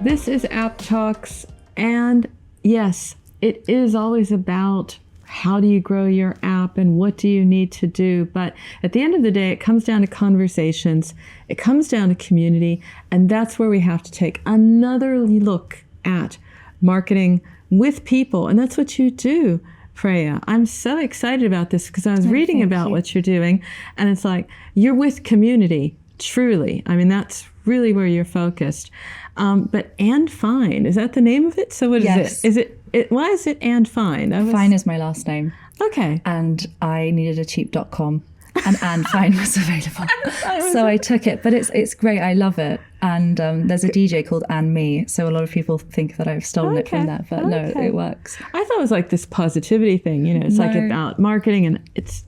This is App Talks, and yes, it is always about how do you grow your app and what do you need to do. But at the end of the day, it comes down to conversations, it comes down to community, and that's where we have to take another look at marketing with people. And that's what you do, Freya. I'm so excited about this because I was reading about what you're doing, and it's like you're with community, truly. I mean, that's really where you're focused. But And Fine, is that the name of it? So what is it? Why is it And Fine? Fine is my last name. Okay. And I needed a cheap.com and Fine was available. So I took it, but it's great. I love it. And there's a DJ called And Me. So a lot of people think that I've stolen it from that, but no, it works. I thought it was like this positivity thing, it's like about marketing, and it's,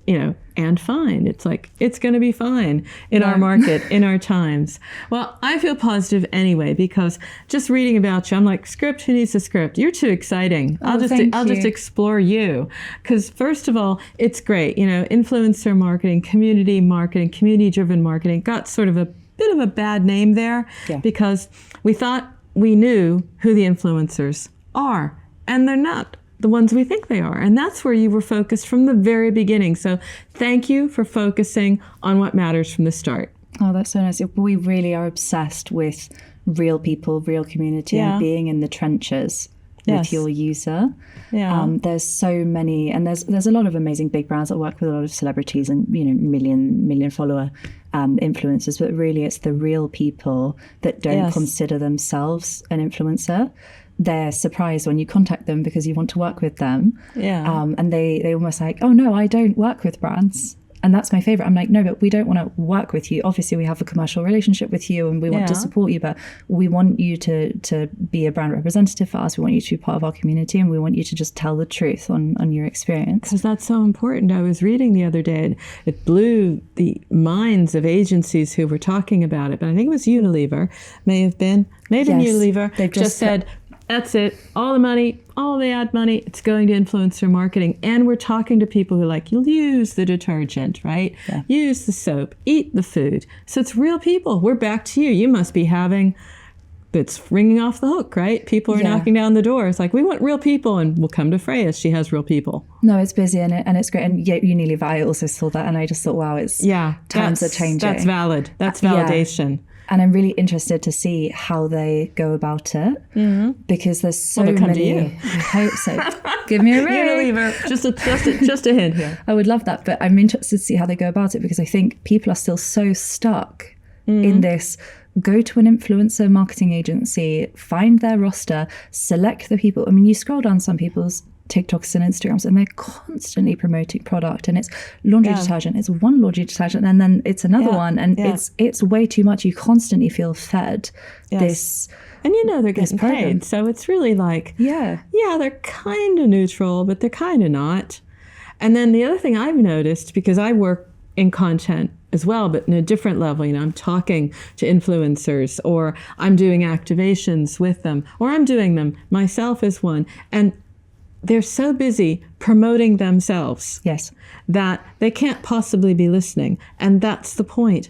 and fine. It's like, it's going to be fine in our market, in our times. Well, I feel positive anyway, because just reading about you, I'm like, script, who needs a script? You're too exciting. I'll just explore you. Because first of all, it's great. Influencer marketing, community-driven marketing got sort of a bit of a bad name there because we thought we knew who the influencers are, and they're not the ones we think they are. And that's where you were focused from the very beginning. So thank you for focusing on what matters from the start. Oh, that's so nice. We really are obsessed with real people, real community, and being in the trenches with your user. There's so many, and there's a lot of amazing big brands that work with a lot of celebrities and million follower influencers, but really it's the real people that don't consider themselves an influencer. They're surprised when you contact them because you want to work with them. And they almost like, oh no, I don't work with brands. And that's my favorite. I'm like, no, but we don't want to work with you. Obviously, we have a commercial relationship with you and we want to support you, but we want you to be a brand representative for us. We want you to be part of our community, and we want you to just tell the truth on your experience. Because that's so important. I was reading the other day, and it blew the minds of agencies who were talking about it, but I think it was Unilever, may have been Unilever. They've just said, that's it. All the money, all the ad money, it's going to influencer marketing. And we're talking to people who are like, you'll use the detergent, right? Use the soap, eat the food. So it's real people. We're back to you. You must be having, it's ringing off the hook, right? People are knocking down the door. It's like, we want real people, and we'll come to Freya. She has real people. No, it's busy and it's great. And Unilever, I also saw that, and I just thought, wow, times are changing. That's valid. That's validation. And I'm really interested to see how they go about it, because there's so many. Come to you. I hope so. Give me a ring. Unilever, just a hint here. I would love that, but I'm interested to see how they go about it, because I think people are still so stuck in this. Go to an influencer marketing agency, find their roster, select the people. I mean, you scroll down some people's TikToks and Instagrams, and they're constantly promoting product, and it's laundry detergent, it's one laundry detergent, and then it's another one, and it's way too much. You constantly feel fed this, and they're getting paid, so it's really like they're kind of neutral, but they're kind of not. And then the other thing I've noticed, because I work in content as well, but in a different level, I'm talking to influencers, or I'm doing activations with them, or I'm doing them myself as one, and they're so busy promoting themselves that they can't possibly be listening. And that's the point.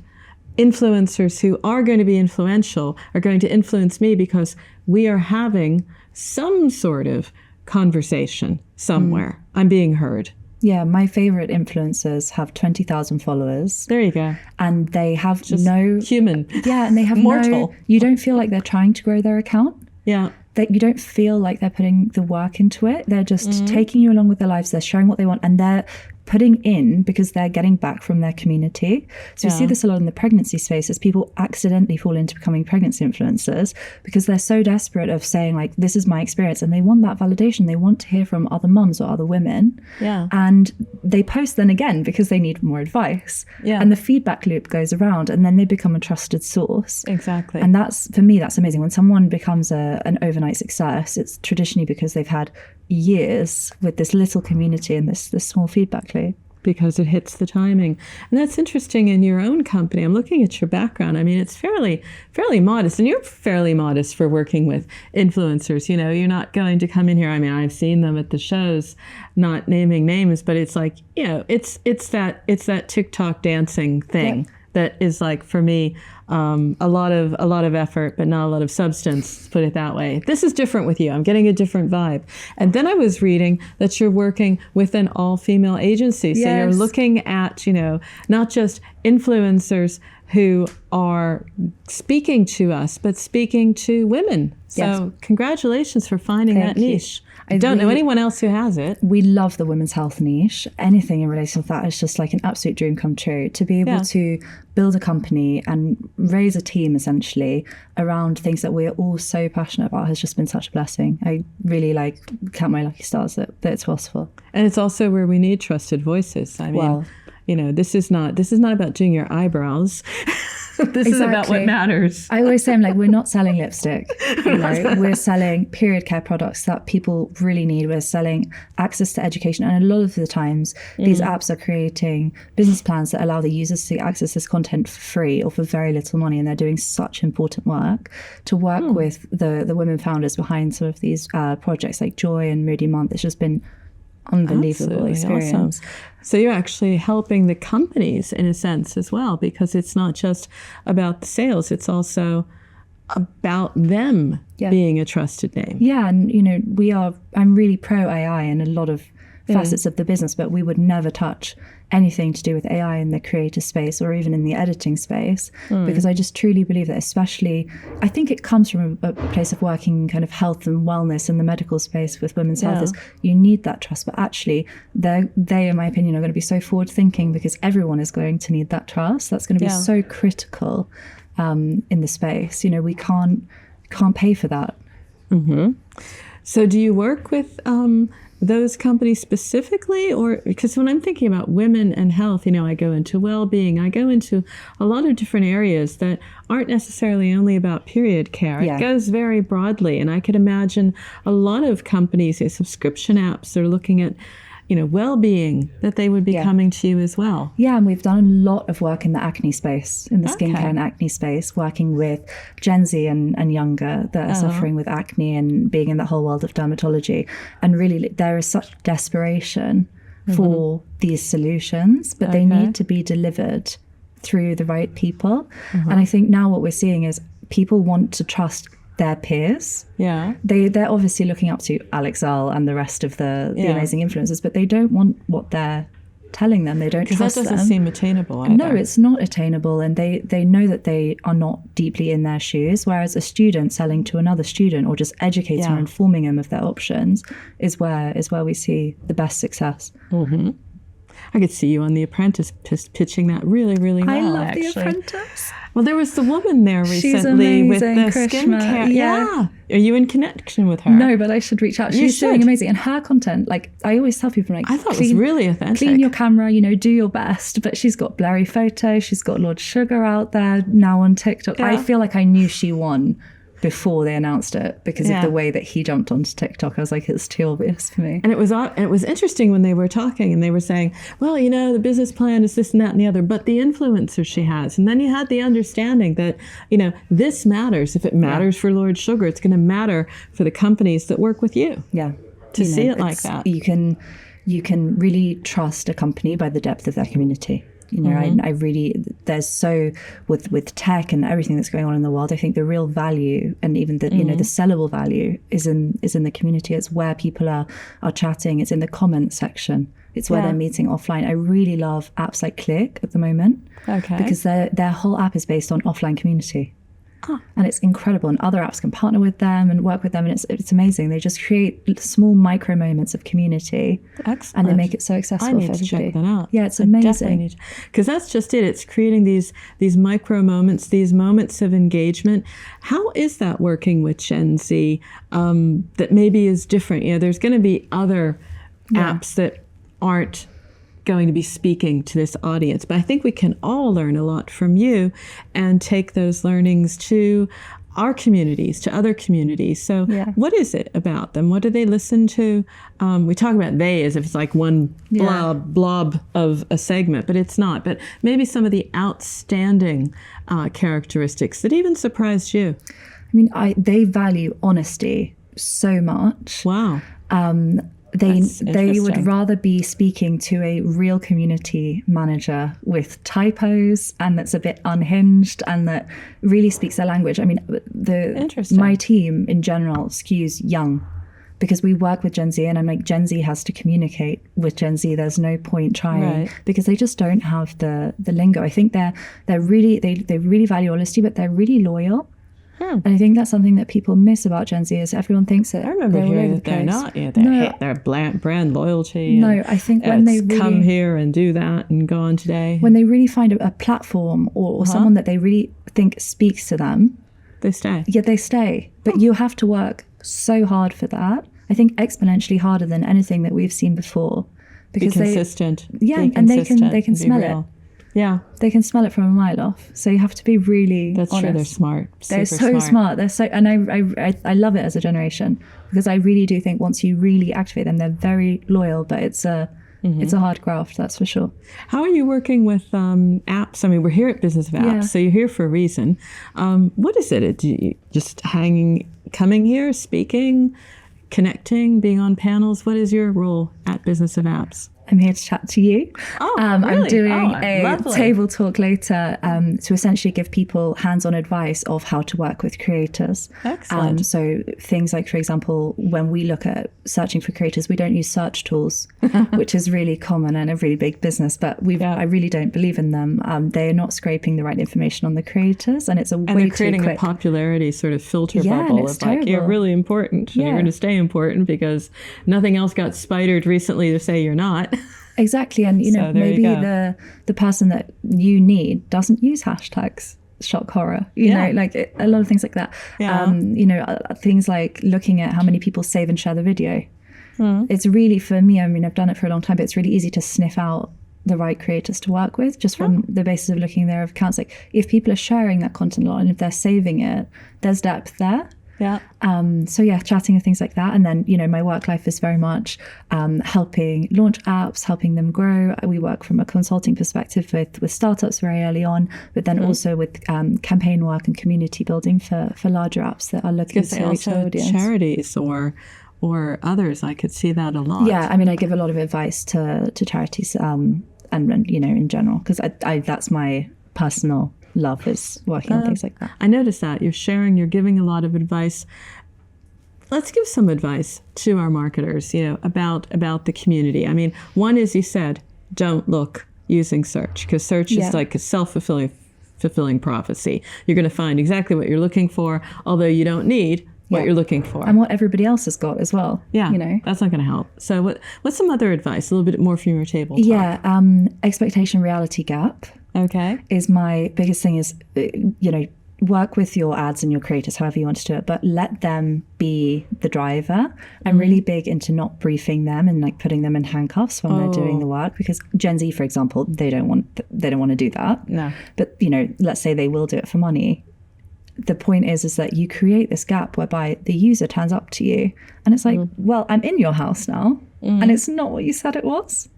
Influencers who are going to be influential are going to influence me because we are having some sort of conversation somewhere. I'm being heard. Yeah, my favorite influencers have 20,000 followers. There you go. And they have just no... human. Yeah, and they have mortal. You don't feel like they're trying to grow their account. Yeah. That you don't feel like they're putting the work into it. They're just taking you along with their lives. They're showing what they want, and they're putting in because they're getting back from their community. So we see this a lot in the pregnancy space, as people accidentally fall into becoming pregnancy influencers because they're so desperate of saying, like, this is my experience, and they want that validation. They want to hear from other mums or other women. And they post then again because they need more advice. And the feedback loop goes around, and then they become a trusted source. Exactly. And that's, for me, that's amazing. When someone becomes an overnight success, it's traditionally because they've had years with this little community and this small feedback loop. Because it hits the timing. And that's interesting in your own company. I'm looking at your background. I mean, it's fairly modest, and you're fairly modest for working with influencers. You're not going to come in here. I mean, I've seen them at the shows, not naming names, but it's like, it's that TikTok dancing thing. that is like, for me, a lot of effort, but not a lot of substance, let's put it that way. This is different with you. I'm getting a different vibe. And then I was reading that you're working with an all-female agency. So you're looking at, not just influencers who are speaking to us, but speaking to women. So congratulations for finding that niche. I don't know anyone else who has it. We love the women's health niche. Anything in relation to that is just like an absolute dream come true. To be able to build a company and raise a team essentially around things that we're all so passionate about has just been such a blessing. I really count my lucky stars that it's possible. And it's also where we need trusted voices. I mean, this is not about doing your eyebrows. This is about what matters. I always say, we're not selling lipstick. We're selling period care products that people really need. We're selling access to education. And a lot of the times, these apps are creating business plans that allow the users to access this content for free or for very little money. And they're doing such important work to work with the women founders behind some of these projects like Joy and Moody Month. It's just been unbelievable experience. Awesome. So you're actually helping the companies in a sense as well, because it's not just about the sales, it's also about them being a trusted name. Yeah, and I'm really pro AI in a lot of facets of the business, but we would never touch anything to do with AI in the creative space or even in the editing space, because I just truly believe that, especially, I think it comes from a place of working in kind of health and wellness in the medical space with women's health, is you need that trust. But actually, they, in my opinion, are going to be so forward thinking, because everyone is going to need that trust. That's going to be so critical in the space. We can't pay for that. So do you work with those companies specifically, or because when I'm thinking about women and health, I go into well-being, I go into a lot of different areas that aren't necessarily only about period care. It goes very broadly, and I could imagine a lot of companies, subscription apps, are looking at well-being, that they would be coming to you as well. Yeah, and we've done a lot of work in the acne space, in the skincare and acne space, working with Gen Z and younger that are suffering with acne and being in the whole world of dermatology. And really, there is such desperation for these solutions, but they need to be delivered through the right people. And I think now what we're seeing is people want to trust their peers. They're obviously looking up to Alex Earle and the rest of the amazing influencers, but they don't want what they're telling them. They don't trust them. That doesn't seem attainable either. No, it's not attainable, and they know that they are not deeply in their shoes, whereas a student selling to another student or just educating or informing them of their options is where we see the best success. I could see you on The Apprentice pitching that really, really well. I love actually. The Apprentice. Well, there was the woman there recently with the skincare. Yeah. Are you in connection with her? No, but I should reach out. She's doing amazing. And her content, I always tell people, I thought it was really authentic. Clean your camera, do your best. But she's got blurry photos. She's got Lord Sugar out there now on TikTok. I feel like I knew she won before they announced it because of the way that he jumped onto TikTok. I was like, it's too obvious for me. And it was interesting when they were talking and they were saying, well, the business plan is this and that and the other, but the influencer she has. And then you had the understanding that, this matters. If it matters for Lord Sugar, it's going to matter for the companies that work with you. Yeah. To see it like that. You can really trust a company by the depth of their community. I really, there's so with tech and everything that's going on in the world, I think the real value and even the the sellable value is in the community. It's where people are chatting. It's in the comments section. It's where they're meeting offline. I really love apps like Click at the moment, because their whole app is based on offline community. And it's incredible, and other apps can partner with them and work with them, and it's amazing. They just create small micro moments of community. Excellent. And they make it so accessible for everybody. I need to check that out. Yeah, it's amazing. Because that's just it. It's creating these micro moments, these moments of engagement. How is that working with Gen Z that maybe is different? There's going to be other apps that aren't going to be speaking to this audience, but I think we can all learn a lot from you and take those learnings to our communities, to other communities. So what is it about them? What do they listen to? We talk about they as if it's like one blob of a segment, but it's not. But maybe some of the outstanding characteristics that even surprised you. I mean, they value honesty so much. Wow. They would rather be speaking to a real community manager with typos and that's a bit unhinged and that really speaks their language. I mean, my team in general skews young because we work with Gen Z, and I'm like, Gen Z has to communicate with Gen Z. There's no point trying because they just don't have the lingo. I think they really value honesty, but they're really loyal. And I think that's something that people miss about Gen Z is everyone thinks that I remember hearing that they're not. They're brand loyalty. No, I think when they really come here and do that and go on today. When they really find a platform or someone that they really think speaks to them, they stay. Yeah, they stay. But you have to work so hard for that. I think exponentially harder than anything that we've seen before. Because be consistent. And they can smell it. Yeah. They can smell it from a mile off. So you have to be really honest. True, they're smart. They're so smart. And I love it as a generation because I really do think once you really activate them, they're very loyal, but it's a hard graft, that's for sure. How are you working with apps? I mean, we're here at Business of Apps, so you're here for a reason. What is it? Do you just coming here, speaking, connecting, being on panels? What is your role at Business of Apps? I'm here to chat to you. Oh, really? I'm doing a lovely. table talk later to essentially give people hands-on advice of how to work with creators. Excellent. So things like, for example, when we look at searching for creators, we don't use search tools, which is really common and a really big business, but I really don't believe in them. They are not scraping the right information on the creators, and it's way too quick. And they're creating a popularity sort of filter bubble of like, you're really important, and you're going to stay important because nothing else got spidered recently to say you're not. Exactly. And, maybe the person that you need doesn't use hashtags, shock horror, a lot of things like that. Yeah. Things like looking at how many people save and share the video. It's really, for me, I mean, I've done it for a long time, but it's really easy to sniff out the right creators to work with just from the basis of looking at their accounts. Like if people are sharing that content a lot and if they're saving it, there's depth there. Yeah. Chatting and things like that. And then, my work life is very much helping launch apps, helping them grow. We work from a consulting perspective with startups very early on, but then also with campaign work and community building for larger apps that are looking to reach their audience. Charities or others, I could see that a lot. Yeah, I mean, I give a lot of advice to charities and in general, because I that's my personal love is working on things like that. I noticed that you're giving a lot of advice. Let's give some advice to our marketers, about the community. I mean, one is, you said, don't look using search, because search is like a self-fulfilling prophecy. You're going to find exactly what you're looking for, although you don't need what you're looking for. And what everybody else has got as well. Yeah, that's not going to help. So what's some other advice, a little bit more from your table talk? Yeah, expectation reality gap. Okay. Is my biggest thing is, work with your ads and your creators, however you want to do it, but let them be the driver. I'm really big into not briefing them and like putting them in handcuffs when they're doing the work, because Gen Z, for example, they don't want to do that. No. But, let's say they will do it for money. The point is that you create this gap whereby the user turns up to you and it's like, well, I'm in your house now. And it's not what you said it was.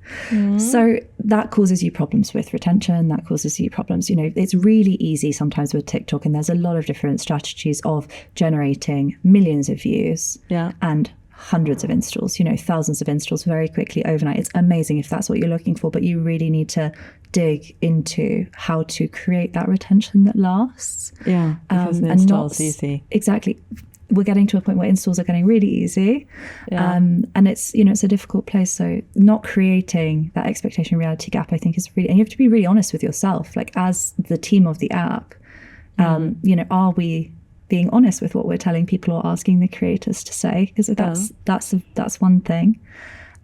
So that causes you problems with retention. That causes you problems. It's really easy sometimes with TikTok, and there's a lot of different strategies of generating millions of views and hundreds of installs, thousands of installs very quickly overnight. It's amazing if that's what you're looking for, but you really need to dig into how to create that retention that lasts. Yeah, because the install is easy. Exactly. We're getting to a point where installs are getting really easy. Yeah. And it's, it's a difficult place. So not creating that expectation reality gap, I think, is really, and you have to be really honest with yourself, like as the team of the app, are we being honest with what we're telling people or asking the creators to say? Because that's one thing.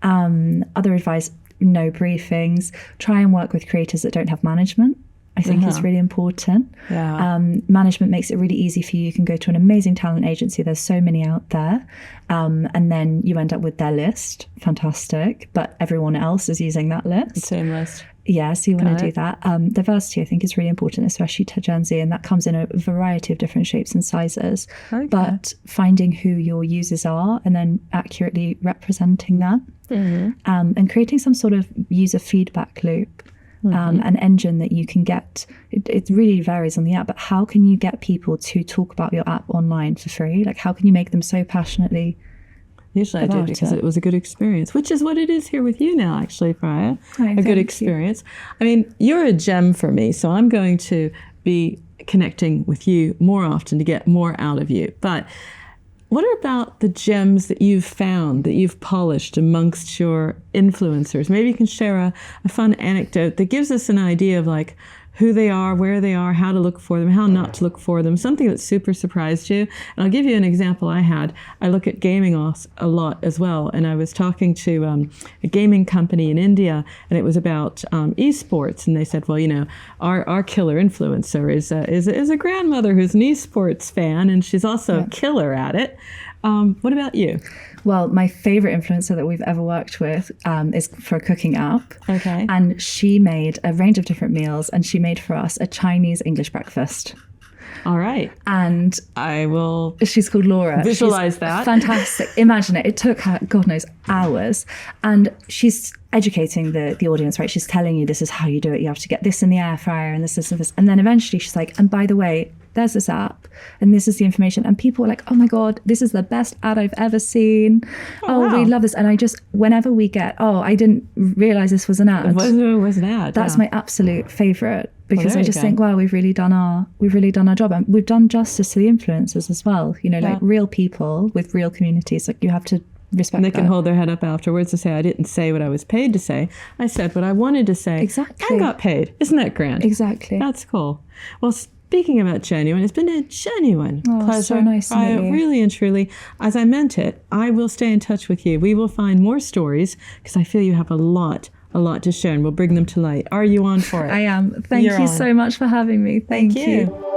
Other advice, no briefings. Try and work with creators that don't have management. I think is really important. Yeah. Management makes it really easy for you. You can go to an amazing talent agency. There's so many out there. And then you end up with their list. Fantastic. But everyone else is using that list. The same list. Yeah, so you want to do that. Diversity, I think, is really important, especially to Gen Z. And that comes in a variety of different shapes and sizes. Okay. But finding who your users are and then accurately representing that. And creating some sort of user feedback loop. An engine that you can get. It really varies on the app, but how can you get people to talk about your app online for free? Like, how can you make them so passionately Usually I do because it was a good experience, which is what it is here with you now, actually, Freya. A good experience. I mean, you're a gem for me, so I'm going to be connecting with you more often to get more out of you. But what about the gems that you've found, that you've polished amongst your influencers? Maybe you can share a fun anecdote that gives us an idea of like who they are, where they are, how to look for them, how not to look for them, something that super surprised you. And I'll give you an example I had. I look at gaming a lot as well, and I was talking to a gaming company in India, and it was about esports, and they said, well, you know, our killer influencer is a grandmother who's an esports fan, and she's also a killer at it. What about you? Well, my favorite influencer that we've ever worked with is for a cooking app. Okay. And she made a range of different meals, and she made for us a Chinese English breakfast. All right. And I will she's called Laura. Visualize that. Fantastic. Imagine it. It took her, God knows, hours. And she's educating the audience, right? She's telling you this is how you do it. You have to get this in the air fryer and this, this, and this. And then eventually she's like, and by the way, there's this app and this is the information. And people were like, oh my God, this is the best ad I've ever seen. Wow. We love this. And I just, whenever we get, I didn't realize this was an ad. It was an ad. That's my absolute favorite, because I just think, wow, we've really done our job. And we've done justice to the influencers as well. You know, like real people with real communities. Like, you have to respect and they can hold their head up afterwards and say, I didn't say what I was paid to say. I said what I wanted to say. Exactly. And got paid. Isn't that grand? Exactly. That's cool. Well, speaking about genuine, it's been a genuine pleasure. So nice to meet you. Really and truly, as I meant it, I will stay in touch with you. We will find more stories because I feel you have a lot to share, and we'll bring them to light. Are you on for it? I am. Thank you so much for having me. Thank you.